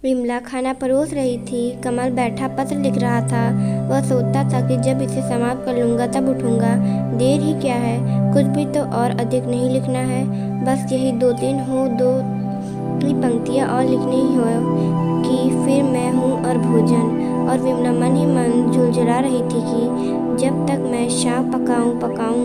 विमला खाना परोस रही थी। कमल बैठा पत्र लिख रहा था। वह सोचता था कि जब इसे समाप्त कर लूँगा तब उठूँगा। देर ही क्या है, कुछ भी तो और अधिक नहीं लिखना है। बस यही 2-3 हो, 2 पंक्तियाँ और लिखनी हो कि फिर मैं हूँ और भोजन। और विमला मन ही मन झुलझुला रही थी कि जब तक मैं शाम पकाऊँ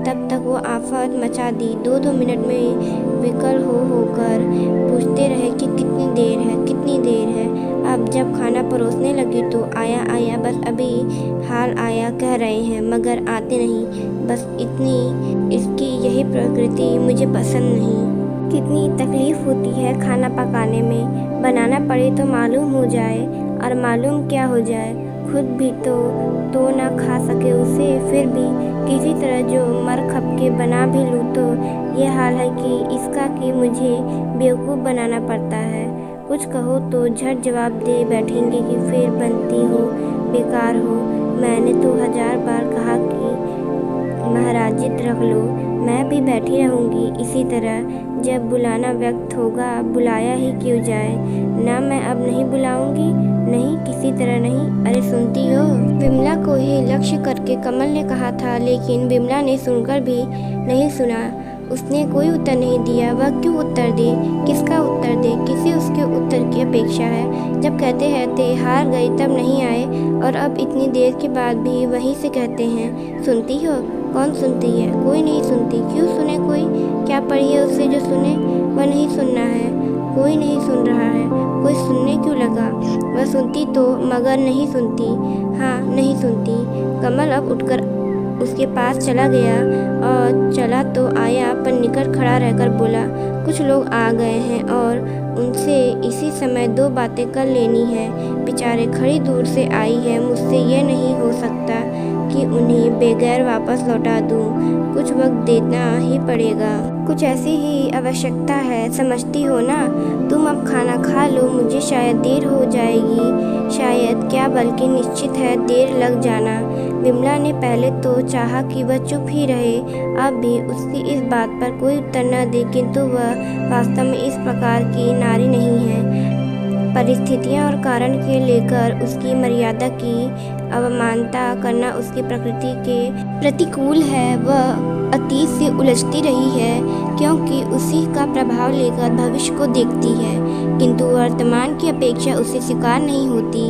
तब तक वो आफत मचा दी। 2-2 मिनट में विकल होकर पूछते रहे कि कितनी देर है। अब जब खाना परोसने लगी तो आया बस अभी हाल आया कह रहे हैं मगर आते नहीं। बस इतनी इसकी यही प्रकृति मुझे पसंद नहीं। कितनी तकलीफ होती है खाना पकाने में। बनाना पड़े तो मालूम हो जाए और मालूम क्या हो जाए, खुद भी तो ना खा सके उसे, फिर भी किसी तरह जो मर खप के बना भी लूँ तो ये हाल है कि इसका कि मुझे बेवकूफ़ बनाना पड़ता है। कुछ कहो तो झट जवाब दे बैठेंगे कि फिर बनती हो, बेकार हो। मैंने तो 1000 बार कहा कि महाराजित रख लो, मैं भी बैठी रहूँगी इसी तरह। जब बुलाना व्यक्त होगा बुलाया ही क्यों जाए। ना मैं अब नहीं बुलाऊंगी, नहीं किसी तरह नहीं। अरे सुनती हो? विमला को ही लक्ष्य करके कमल ने कहा था, लेकिन विमला ने सुनकर भी नहीं सुना। उसने कोई उत्तर नहीं दिया। वह क्यों उत्तर दे, किसका उत्तर दे, किसे उसके उत्तर की अपेक्षा है। जब कहते हार गई तब नहीं आए और अब इतनी देर के बाद भी वहीं से कहते हैं सुनती हो। कौन सुनती है? कोई नहीं सुनती। क्यों सुने कोई? क्या पड़ी है उससे जो सुने? वह नहीं सुनना है, कोई नहीं सुन रहा है। कोई सुनने क्यों लगा? वह सुनती तो मगर नहीं सुनती। हाँ नहीं सुनती। कमल अब उठकर उसके पास चला गया और चला तो आया पर निकट खड़ा रहकर बोला, कुछ लोग आ गए हैं और उनसे इसी समय 2 बातें कर लेनी है। बेचारे खड़ी दूर से आई है, मुझसे यह नहीं हो सकता कि उन्हें बेगैर वापस लौटा दूं। कुछ वक्त देना ही पड़ेगा। कुछ ऐसी ही आवश्यकता है, समझती हो ना। तुम अब खाना खा लो, मुझे शायद देर हो जाएगी। शायद क्या बल्कि निश्चित है देर लग जाना। विमला ने पहले तो चाहा कि वह चुप ही रहे, अब भी उसकी इस बात पर कोई उत्तर न दे, किंतु वह वास्तव में इस प्रकार की नारी नहीं है। परिस्थितियां और कारण के लेकर उसकी मर्यादा की अवमानना करना उसकी प्रकृति के प्रतिकूल है। वह अतीत से उलझती रही है क्योंकि उसी का प्रभाव लेकर भविष्य को देखती है, किंतु वर्तमान की अपेक्षा उसे स्वीकार नहीं होती।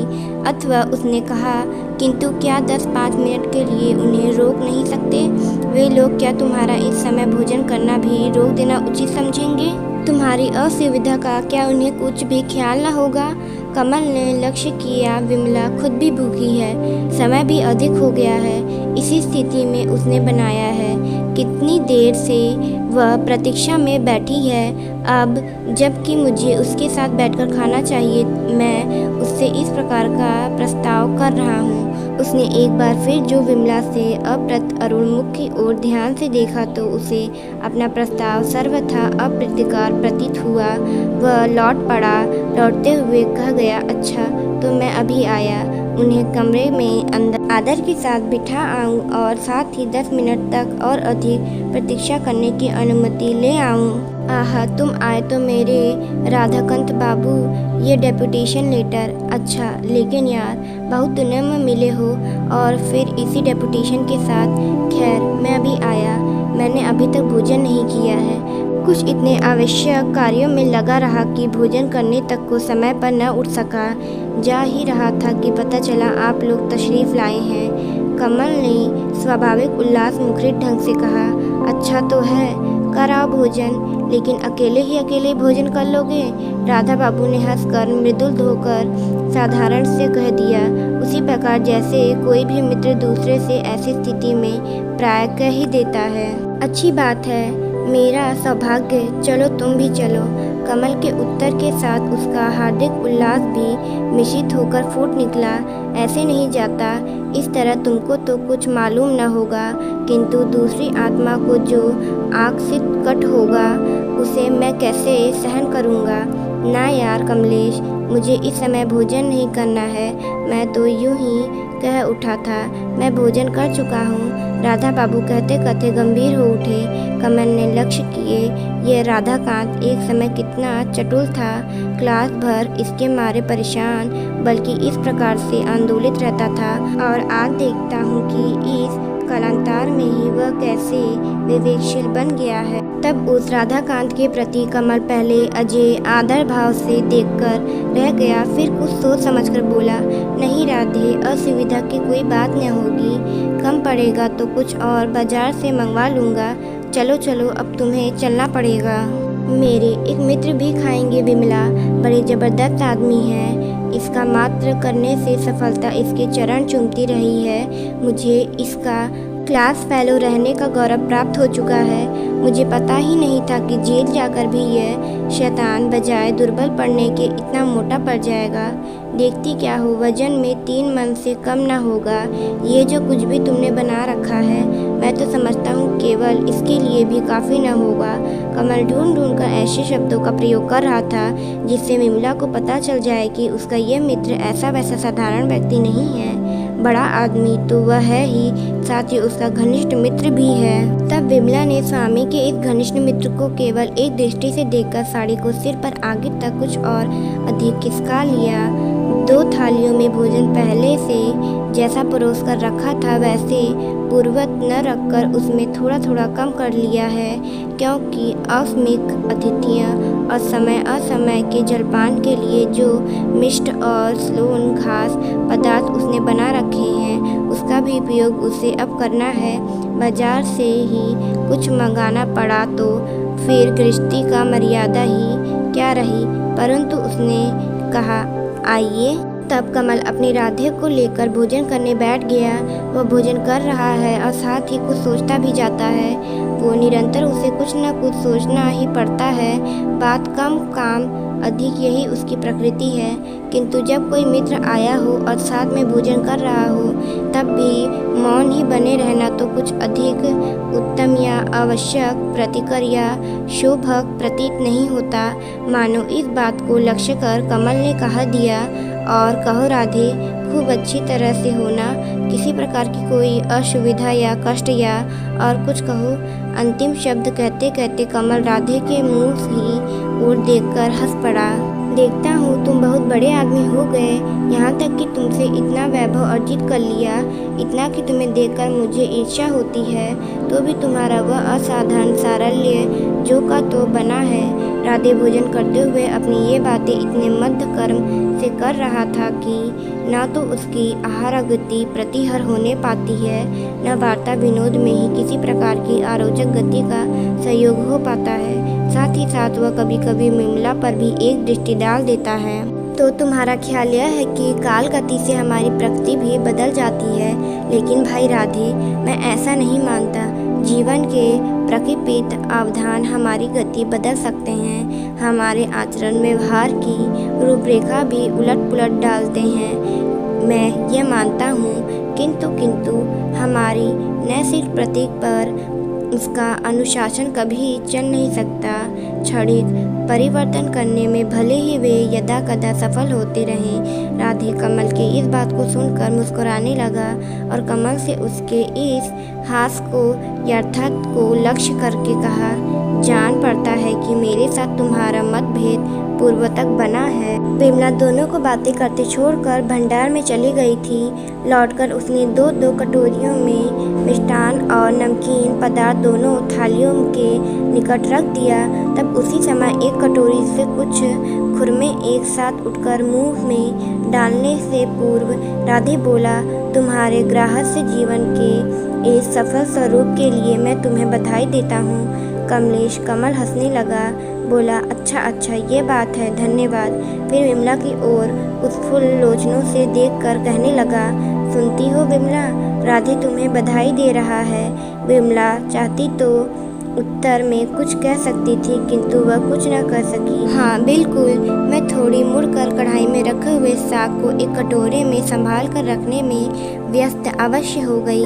अथवा उसने कहा, किंतु क्या 10-5 मिनट के लिए उन्हें रोक नहीं सकते? वे लोग क्या तुम्हारा इस समय भोजन करना भी रोक देना उचित समझेंगे? तुम्हारी असुविधा का क्या उन्हें कुछ भी ख्याल न होगा? कमल ने लक्ष्य किया, विमला खुद भी भूखी है, समय भी अधिक हो गया है। इसी स्थिति में उसने बनाया है। कितनी देर से वह प्रतीक्षा में बैठी है। अब जबकि मुझे उसके साथ बैठकर खाना चाहिए, मैं उससे इस प्रकार का प्रस्ताव कर रहा हूँ। उसने एक बार फिर जो विमला से अरुणमुख की ओर ध्यान से देखा तो उसे अपना प्रस्ताव सर्वथा अप्रीतिकर प्रतीत हुआ। वह लौट पड़ा। लौटते हुए कह गया, अच्छा तो मैं अभी आया। उन्हें कमरे में अंदर आदर के साथ बिठा आऊं और साथ ही 10 मिनट तक और अधिक प्रतीक्षा करने की अनुमति ले आऊं। आहा, तुम आए तो मेरे राधाकांत बाबू, ये डेपुटेशन लेटर। अच्छा, लेकिन यार बहुत दिनों में मिले हो और फिर इसी डेपुटेशन के साथ। खैर मैं अभी आया, मैंने अभी तक भोजन नहीं किया है। कुछ इतने आवश्यक कार्यों में लगा रहा कि भोजन करने तक को समय पर न उठ सका। जा ही रहा था कि पता चला आप लोग तशरीफ़ लाए हैं। कमल ने स्वाभाविक उल्लास मुखरित ढंग से कहा, अच्छा तो है, कराओ भोजन, लेकिन अकेले भोजन कर लोगे? राधा बाबू ने हंसकर मृदुल धोकर साधारण से कह दिया, उसी प्रकार जैसे कोई भी मित्र दूसरे से ऐसी स्थिति में प्राय कह ही देता है। अच्छी बात है, मेरा सौभाग्य, चलो तुम भी चलो। कमल के उत्तर के साथ उसका हार्दिक उल्लास भी मिश्रित होकर फूट निकला। ऐसे नहीं जाता, इस तरह तुमको तो कुछ मालूम न होगा, किंतु दूसरी आत्मा को जो आँख से कट होगा उसे मैं कैसे सहन करूँगा? ना यार कमलेश, मुझे इस समय भोजन नहीं करना है। मैं तो यूं ही कह उठा था, मैं भोजन कर चुका हूँ। राधा बाबू कहते कहते गंभीर हो उठे। कमल ने लक्ष्य किए। यह राधाकांत एक समय कितना चटुल था, क्लास भर इसके मारे परेशान, बल्कि इस प्रकार से आंदोलित रहता था, और आज देखता हूँ कि इस कालांतर में ही वह कैसे विवेकशील बन गया है। तब उस राधाकांत के प्रति कमल पहले अजय आदर भाव से देखकर रह गया, फिर कुछ सोच समझकर बोला, नहीं राधे, असुविधा की कोई बात न होगी, कम पड़ेगा तो कुछ और बाजार से मंगवा लूँगा। चलो चलो, अब तुम्हें चलना पड़ेगा। मेरे एक मित्र भी खाएंगे विमला, बड़े ज़बरदस्त आदमी हैं। इसका मात्र करने से सफलता इसके चरण चूमती रही है। मुझे इसका क्लास फेलो रहने का गौरव प्राप्त हो चुका है। मुझे पता ही नहीं था कि जेल जाकर भी यह शैतान बजाय दुर्बल पड़ने के इतना मोटा पड़ जाएगा। देखती क्या हो, वजन में 3 मन से कम ना होगा। ये जो कुछ भी तुमने बना रखा है, मैं तो समझता हूँ केवल इसके लिए भी काफ़ी न होगा। कमल ढूंढ ढूंढ कर ऐसे शब्दों का प्रयोग कर रहा था जिससे विमला को पता चल जाए कि उसका यह मित्र ऐसा वैसा साधारण व्यक्ति नहीं है, बड़ा आदमी तो वह है ही, साथ ही उसका घनिष्ठ मित्र भी है। तब विमला ने स्वामी के इस घनिष्ठ मित्र को केवल एक दृष्टि से देखकर साड़ी को सिर पर आगे तक कुछ और अधिक खिसका लिया। 2 थालियों में भोजन पहले से जैसा परोस कर रखा था वैसे पूर्ववत न रखकर उसमें थोड़ा थोड़ा कम कर लिया है, क्योंकि आकस्मिक अतिथियाँ और समय असमय के जलपान के लिए जो मिष्ट और स्लोन घास पदार्थ उसने बना रखे हैं, उसका भी उपयोग उसे अब करना है। बाजार से ही कुछ मंगाना पड़ा तो फिर गृहस्थी का मर्यादा ही क्या रही, परंतु उसने कहा, आइए। तब कमल अपनी राधे को लेकर भोजन करने बैठ गया। वह भोजन कर रहा है और साथ ही कुछ सोचता भी जाता है। वो निरंतर उसे कुछ न कुछ सोचना ही पड़ता है। बात कम काम अधिक, यही उसकी प्रकृति है। किंतु जब कोई मित्र आया हो और साथ में भोजन कर रहा हो, तब भी मौन ही बने रहना तो कुछ अधिक उत्तम या आवश्यक प्रतिकर या शोभक प्रतीत नहीं होता। मानो इस बात को लक्ष्य कर कमल ने कह दिया, और कहो राधे, खूब अच्छी तरह से होना, किसी प्रकार की कोई असुविधा या कष्ट या और कुछ कहो। अंतिम शब्द कहते कहते कमल राधे के मुंह ही ओर देखकर हंस पड़ा। देखता हूँ तुम बहुत बड़े आदमी हो गए, यहाँ तक कि तुमसे इतना वैभव अर्जित कर लिया, इतना कि तुम्हें देखकर मुझे ईर्ष्या होती है, तो भी तुम्हारा वह असाधारण सारल्य जो का तो बना है। राधे भोजन करते हुए अपनी ये बातें इतने मध्य कर्म से कर रहा था कि न तो उसकी आहार गति प्रतिहर होने पाती है, न वार्ता विनोद में ही किसी प्रकार की आरोचक गति का सहयोग हो पाता है। साथ ही साथ वह कभी कभी विमला पर भी एक दृष्टि डाल देता है। तो तुम्हारा ख्याल यह है कि काल गति से हमारी प्रकृति भी बदल जाती है, लेकिन भाई राधे, मैं ऐसा नहीं मानता। जीवन के प्रकृतित अवधान हमारी गति बदल सकते हैं, हमारे आचरण व्यवहार की रूपरेखा भी उलट पुलट डालते हैं, मैं यह मानता हूँ। किंतु हमारी नैतिक प्रतीक पर उसका अनुशासन कभी चल नहीं सकता। क्षणिक परिवर्तन करने में भले ही वे यदा कदा सफल होते रहें। राधे कमल के इस बात को सुनकर मुस्कुराने लगा और कमल से उसके इस हास्य को यथार्थ को लक्ष्य करके कहा, जान पड़ता है कि मेरे साथ तुम्हारा मतभेद पूर्व तक बना है। विमला दोनों को बातें करते छोड़कर भंडार में चली गई थी। लौटकर उसने 2-2 कटोरियों में मिष्टान और नमकीन पदार्थ दोनों थालियों के निकट रख दिया। तब उसी समय एक कटोरी से कुछ खुरमे एक साथ उठकर मुंह में डालने से पूर्व राधे बोला, तुम्हारे गृहस्थ जीवन के इस सफल स्वरूप के लिए मैं तुम्हें बधाई देता हूँ। कमलेश कमल हंसने लगा, बोला, अच्छा ये बात है, धन्यवाद। फिर विमला की ओर उत्फुल्ल लोचनों से देखकर कहने लगा, सुनती हो विमला, राधे तुम्हें बधाई दे रहा है। विमला चाहती तो उत्तर में कुछ कह सकती थी, किंतु वह कुछ न कर सकी। हाँ बिल्कुल, मैं थोड़ी मुड़कर कढ़ाई में रखे हुए साग को एक कटोरे में संभाल कर रखने में व्यस्त अवश्य हो गई।